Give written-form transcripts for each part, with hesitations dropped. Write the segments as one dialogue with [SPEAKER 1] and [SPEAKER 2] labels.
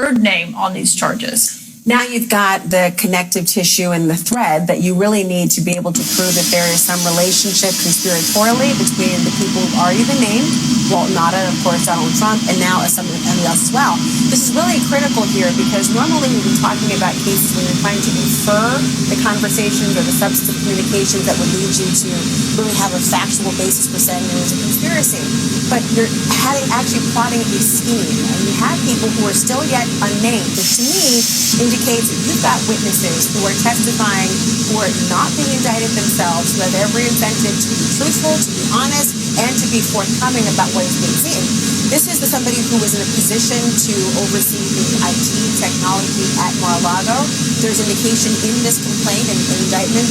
[SPEAKER 1] third name on these charges.
[SPEAKER 2] Now you've got the connective tissue and the thread that you really need to be able to prove that there is some relationship conspiratorially between the people who've already been named, Walt Nauta, of course, Donald Trump, and now somebody else as well. This is really critical here because normally we've been talking about cases when you're trying to infer the conversations or the substantive communications that would lead you to really have a factual basis for saying there was a conspiracy. But you're actually plotting a scheme, and you have people who are still yet unnamed, which to me indicates that you've got witnesses who are testifying who are not being indicted themselves, who have every incentive to be truthful, to be honest, and to be forthcoming about what is being seen. This is somebody who was in a position to oversee the IT technology at Mar-a-Lago. There's indication in this complaint and indictment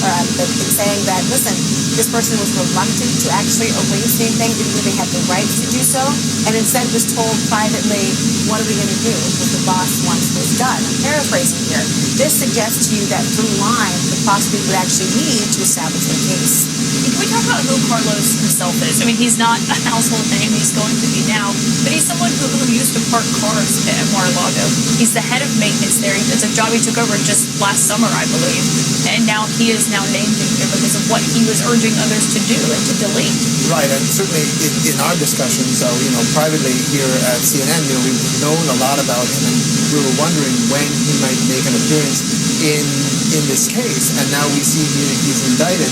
[SPEAKER 2] saying that, listen, this person was reluctant to actually erase anything, didn't even have the rights to do so, and instead was told privately, what are we going to do if the boss wants this done? I'm paraphrasing here. This suggests to you that through line, the prosecutor would actually need to establish a case.
[SPEAKER 1] Can we talk about who Carlos himself is? I mean, he's not a household name, he's going to be now, but he's someone who used to park cars at Mar-a-Lago. He's the head of maintenance there. It's a job he took over just last summer, I believe, and now he is now named in here because of what he was urging others to do and to delete.
[SPEAKER 3] Right, and certainly in our discussions, privately here at CNN, we've known a lot about him, and we were wondering when he might make an appearance in this case, and now we see he's indicted.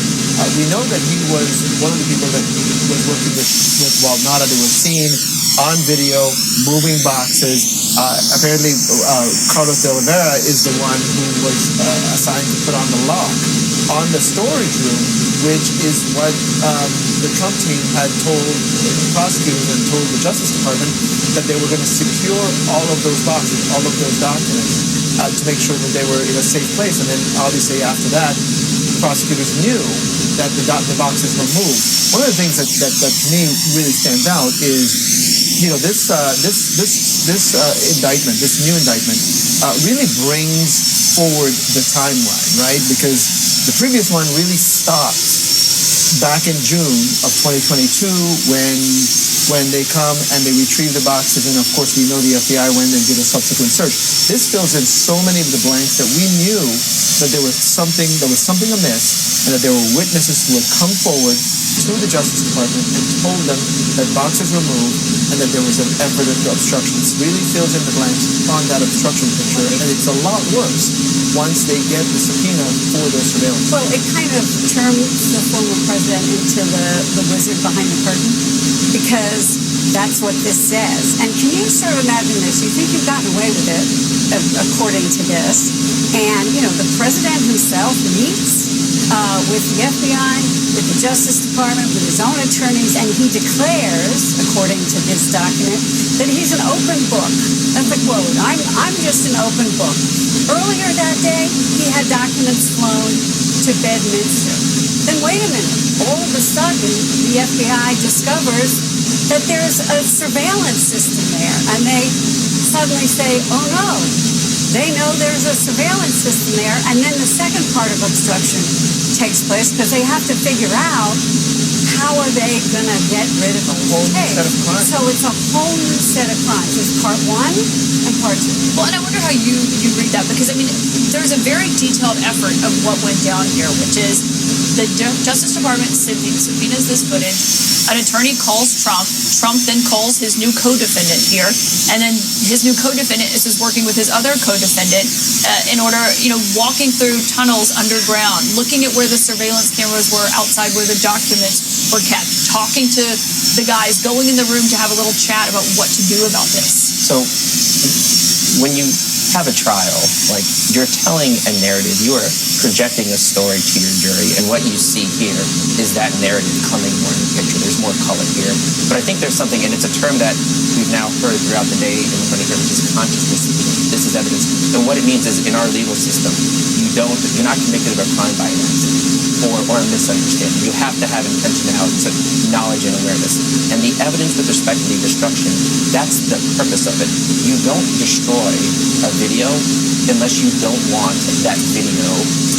[SPEAKER 3] We know that he was one of the people that was working with Walt Nauta, that was seen on video moving boxes. Apparently, Carlos de Oliveira is the one who was assigned to put on the lock on the storage room, which is what the Trump team had told the prosecutors and told the Justice Department, that they were going to secure all of those boxes, all of those documents, to make sure that they were in a safe place. And then obviously after that, prosecutors knew that the boxes were moved. One of the things that to me really stands out is, this indictment, this new indictment, really brings forward the timeline, right? Because the previous one really stopped back in June of 2022 when they come and they retrieve the boxes, and of course we know the FBI when they did a subsequent search. This fills in so many of the blanks that we knew that there was something amiss, and that there were witnesses who had come forward to the Justice Department and told them that boxes were moved and that there was an effort at obstruction. This really fills in the blanks on that obstruction picture, and it's a lot worse once they get the subpoena for their surveillance.
[SPEAKER 2] Well, it kind of turns the former president into the wizard behind the curtain, because that's what this says. And can you sort of imagine this? You think you've gotten away with it, according to this, and, the president himself meets with the FBI, with the Justice Department, with his own attorneys, and he declares, according to this document, that he's an open book. That's the quote. I'm just an open book. Earlier that day, he had documents flown to Bedminster. Then wait a minute. All of a sudden, the FBI discovers that there's a surveillance system there, and they suddenly say, oh no, they know there's a surveillance system there, and then the second part of obstruction takes place because they have to figure out how are they going to get rid of the whole case. So it's a whole new set of crimes. There's part one and part two.
[SPEAKER 1] Well, and I wonder how you read that, because, there's a very detailed effort of what went down here, which is the Justice Department subpoenas this footage. An attorney calls Trump. Trump then calls his new co-defendant here, and then his new co-defendant is working with his other co-defendant in order, walking through tunnels underground, looking at where the surveillance cameras were outside where the documents were kept, talking to the guys, going in the room to have a little chat about what to do about this.
[SPEAKER 4] So when you have a trial, you're telling a narrative, you are projecting a story to your jury, and what you see here is that narrative coming more in the picture. There's more color here. But I think there's something, and it's a term that we've now heard throughout the day, and we're going to hear, which is consciousness. This is evidence. And what it means is, in our legal system, you're not convicted of a crime by an accident or a misunderstanding. You have to have intentionality, so knowledge and awareness. And the evidence with respect to the destruction, that's the purpose of it. You don't destroy a video unless you don't want that video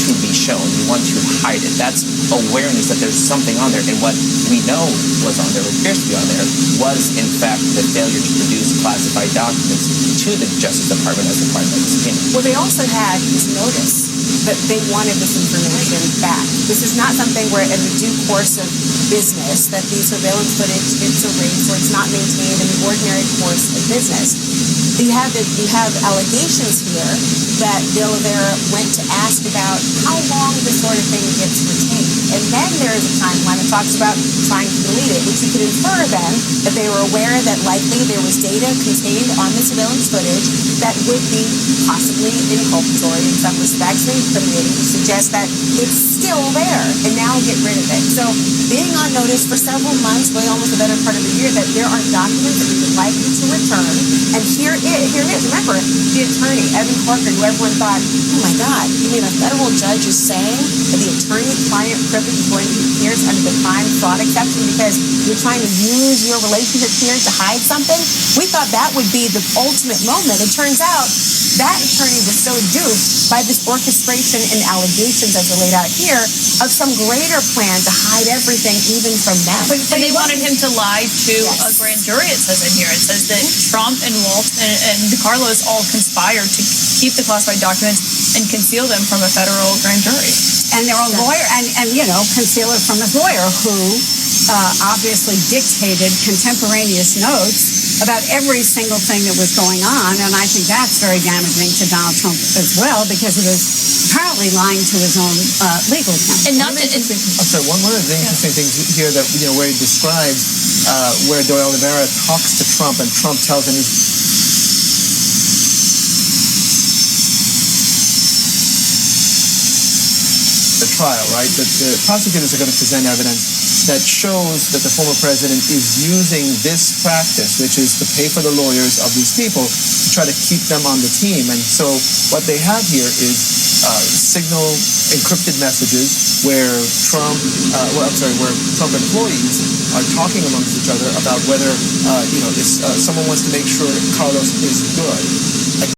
[SPEAKER 4] to be shown. You want to hide it. That's awareness that there's something on there. And what we know was on there, or appears to be on there, was in fact the failure to produce classified documents to the Justice Department as required by the subpoena.
[SPEAKER 2] Well, they also had this notice that they wanted this information back. This is not something where in the due course of business that the surveillance footage gets erased or it's not maintained in the ordinary course of business. You have allegations here that De Oliveira went to ask about how long this sort of thing gets retained. And then there is a timeline that talks about trying to delete it, which you could infer then that they were aware that likely there was data contained on the surveillance footage that would be possibly inculpatory in some respects, incriminating, to suggest that it's still there and now get rid of it. So being on notice for several months, really almost the better part of a year, that there are documents that we would like you to return. And here it is. Remember, the attorney, Evan Corcoran, who everyone thought, oh my God, you mean a federal judge is saying that the attorney-client privilege is going to be pierced under the crime fraud exception because you're trying to use your relationship here to hide something? We thought that would be the ultimate moment. It turns out that attorney was so duped by this orchestration and allegations as are laid out here of some greater plan to hide everything even from them.
[SPEAKER 1] But they wanted him to lie to a grand jury, it says in here. It says that Trump and Walt and DeCarlos all conspired to keep the classified documents and conceal them from a federal grand jury.
[SPEAKER 5] And they're a lawyer, and conceal it from his lawyer, who obviously dictated contemporaneous notes about every single thing that was going on. And I think that's very damaging to Donald Trump as well, because he was apparently lying to his own legal counsel.
[SPEAKER 1] And not that
[SPEAKER 3] I'm sorry, one of the interesting things here that, where he describes where De Oliveira talks to Trump and Trump tells him the trial, right? That the prosecutors are going to present evidence that shows that the former president is using this practice, which is to pay for the lawyers of these people to try to keep them on the team. And so what they have here is signal encrypted messages where Trump employees are talking amongst each other about whether, if someone wants to make sure Carlos is good.